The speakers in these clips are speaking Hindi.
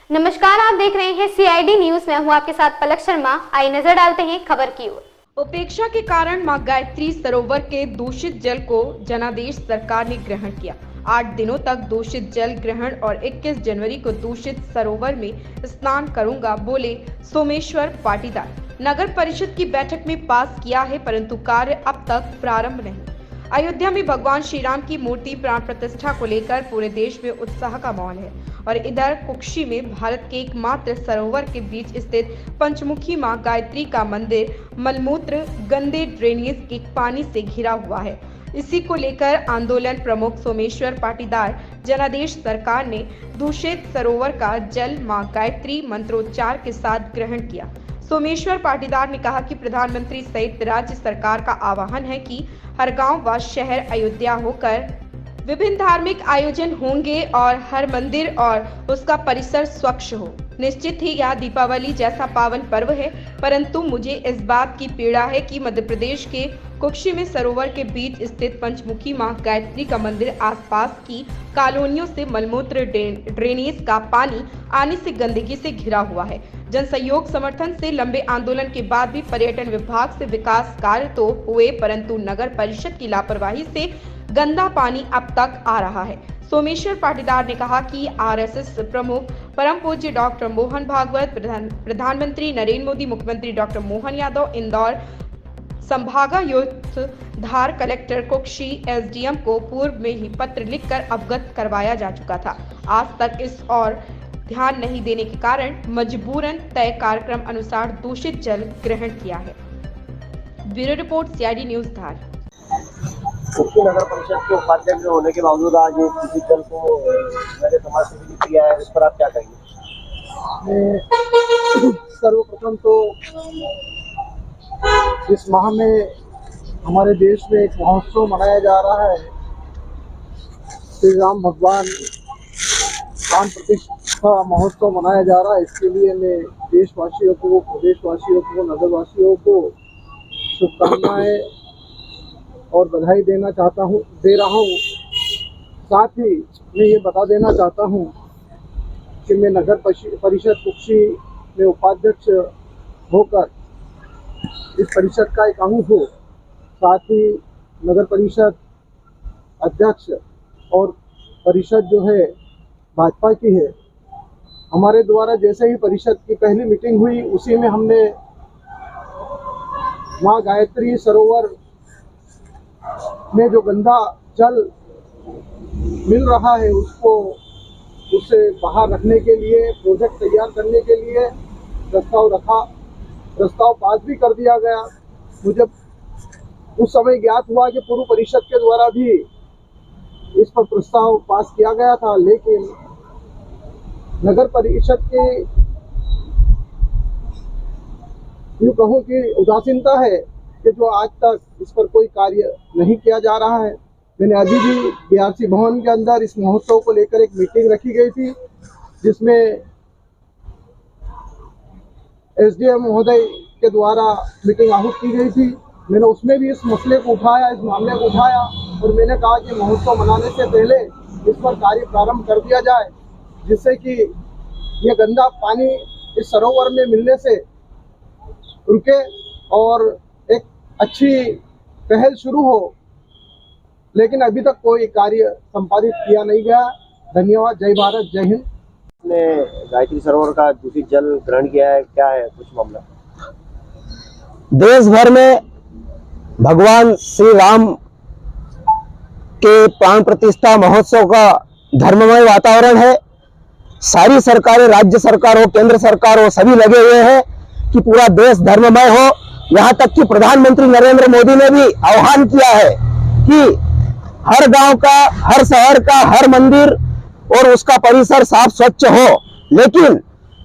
नमस्कार, आप देख रहे हैं CID न्यूज। मैं हूं आपके साथ पलक शर्मा। आइए नजर डालते हैं खबर की ओर। उपेक्षा के कारण मां गायत्री सरोवर के दूषित जल को जनादेश सरकार ने ग्रहण किया। 8 दिनों तक दूषित जल ग्रहण और 21 जनवरी को दूषित सरोवर में स्नान करूंगा, बोले सोमेश्वर पाटीदार। नगर परिषद की बैठक में पास किया है, परंतु कार्य अब तक प्रारंभ नहीं। अयोध्या में भगवान श्री राम की मूर्ति प्राण प्रतिष्ठा को लेकर पूरे देश में उत्साह का माहौल है और इधर कुक्षी में भारत के एकमात्र सरोवर के बीच स्थित पंचमुखी मां गायत्री का मंदिर मलमूत्र गंदे ड्रेनेज के पानी से घिरा हुआ है। इसी को लेकर आंदोलन प्रमुख सोमेश्वर पाटीदार जनादेश सरकार ने दूषित सरोवर का जल मां गायत्री मंत्रोच्चार के साथ ग्रहण किया। सोमेश्वर पाटीदार ने कहा कि प्रधानमंत्री सहित राज्य सरकार का आह्वान है कि हर गांव व शहर अयोध्या होकर विभिन्न धार्मिक आयोजन होंगे और हर मंदिर और उसका परिसर स्वच्छ हो। निश्चित ही यह दीपावली जैसा पावन पर्व है, परंतु मुझे इस बात की पीड़ा है कि मध्य प्रदेश के कुक्षी में सरोवर के बीच स्थित पंचमुखी मां गायत्री का मंदिर आसपास की कॉलोनियों से मलमूत्र ड्रेनेज का पानी आने से गंदगी से घिरा हुआ है। जन सहयोग समर्थन से लंबे आंदोलन के बाद भी पर्यटन विभाग से विकास कार्य तो हुए, परंतु नगर परिषद की लापरवाही से गंदा पानी अब तक आ रहा है। सोमेश्वर पाटीदार ने कहा कि RSS प्रमुख परम पूज्य डॉक्टर मोहन भागवत, प्रधानमंत्री नरेंद्र मोदी, मुख्यमंत्री डॉक्टर मोहन यादव, इंदौर संभागायुक्त धार, कलेक्टर कुक्षी, SDM को पूर्व में ही पत्र लिखकर अवगत करवाया जा चुका था। आज तक इस और ध्यान नहीं देने के कारण मजबूरन तय कार्यक्रम अनुसार दूषित जल ग्रहण किया है। ब्यूरो रिपोर्ट CID न्यूज धार। कुक्षी नगर परिषद के उपाध्यक्ष होने के बावजूद आज दूषित जल को मेरे समाज से भी किया है, इस पर आप क्या कहेंगे? सर्वप्रथम तो इस माह में हमारे देश में एक महोत्सव मनाया जा रहा है। श्री राम भगवान प्राण प्रतिष्ठा महोत्सव मनाया जा रहा है। इसके लिए मैं देशवासियों को, प्रदेशवासियों को, नगरवासियों को शुभकामनाएं और बधाई दे रहा हूँ। साथ ही मैं ये बता देना चाहता हूँ कि मैं नगर परिषद कुक्षी में उपाध्यक्ष होकर इस परिषद का एक अंग हूँ। साथ ही नगर परिषद अध्यक्ष और परिषद जो है भाजपा की है। हमारे द्वारा जैसे ही परिषद की पहली मीटिंग हुई, उसी में हमने मां गायत्री सरोवर में जो गंदा जल मिल रहा है उससे बाहर रखने के लिए, प्रोजेक्ट तैयार करने के लिए प्रस्ताव पास भी कर दिया गया। मुझे उस समय ज्ञात हुआ कि पूर्व परिषद के द्वारा भी इस पर प्रस्ताव पास किया गया था, लेकिन नगर परिषद के यूँ कहूँ कि उदासीनता है कि जो आज तक इस पर कोई कार्य नहीं किया जा रहा है। मैंने अभी भी BRC भवन के अंदर इस महोत्सव को लेकर एक मीटिंग रखी गई थी, जिसमें SDM महोदय के द्वारा मीटिंग आहूत की गई थी। मैंने उसमें भी इस मसले को उठाया, इस मामले को उठाया और मैंने कहा कि महोत्सव मनाने से पहले इस पर कार्य प्रारंभ कर दिया जाए, जिससे कि ये गंदा पानी इस सरोवर में मिलने से रुके और एक अच्छी पहल शुरू हो। लेकिन अभी तक कोई कार्य संपादित किया नहीं गया। धन्यवाद। जय भारत, जय हिंद। ने गायत्री सरोवर का दूषित जल ग्रहण किया है, क्या है कुछ मामला? देश भर में भगवान श्री राम के प्राण प्रतिष्ठा महोत्सव का धर्ममय वातावरण है। सारी सरकारें, राज्य सरकार हो, केंद्र सरकार हो, सभी लगे हुए हैं कि पूरा देश धर्ममय हो। यहाँ तक कि प्रधानमंत्री नरेंद्र मोदी ने भी आह्वान किया है कि हर गांव का, हर शहर का, हर मंदिर और उसका परिसर साफ स्वच्छ हो। लेकिन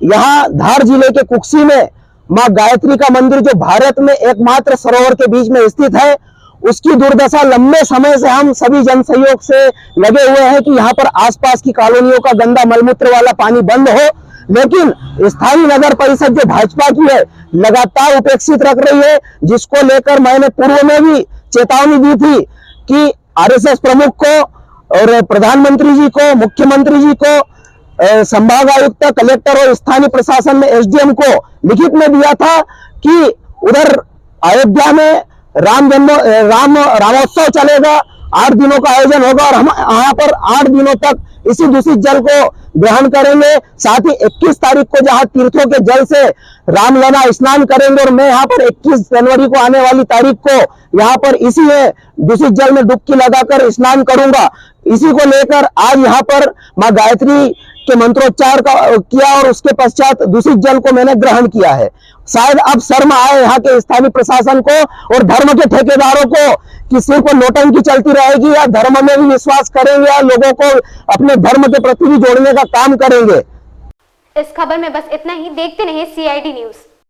यहाँ धार जिले के कुक्षी में मां गायत्री का मंदिर, जो भारत में एकमात्र सरोवर के बीच में स्थित है, उसकी दुर्दशा लंबे समय से हम सभी जन सहयोग से लगे हुए हैं कि यहाँ पर आसपास की कॉलोनियों का गंदा मलमूत्र वाला पानी बंद हो। लेकिन स्थानीय नगर परिषद जो भाजपा की है, लगातार उपेक्षित रख रही है, जिसको लेकर मैंने पूर्व में भी चेतावनी दी थी कि RSS प्रमुख को और प्रधानमंत्री जी को, मुख्यमंत्री जी को संभाग आयुक्त, कलेक्टर और स्थानीय प्रशासन में एसडीएम को लिखित में दिया था कि उधर अयोध्या में रामोत्सव चलेगा, 8 दिनों का आयोजन होगा और हम यहाँ पर 8 दिनों तक इसी दूषित जल को ग्रहण करेंगे। साथ ही 21 तारीख को जहाँ तीर्थों के जल से रामलला स्नान करेंगे और मैं यहाँ पर 21 जनवरी को आने वाली तारीख को यहाँ पर इसी दूषित जल में डुबकी लगाकर स्नान करूंगा। इसी को लेकर आज यहाँ पर माँ गायत्री के मंत्रोच्चार किया और उसके पश्चात दूषित जल को मैंने ग्रहण किया है। शायद अब शर्म आए यहाँ के स्थानीय प्रशासन को और धर्म के ठेकेदारों को कि सिर्फ नोटंकी चलती रहेगी या धर्म में भी विश्वास करेंगे या लोगों को अपने धर्म के प्रति भी जोड़ने का काम करेंगे। इस खबर में बस इतना ही। देखते रहिए CID न्यूज।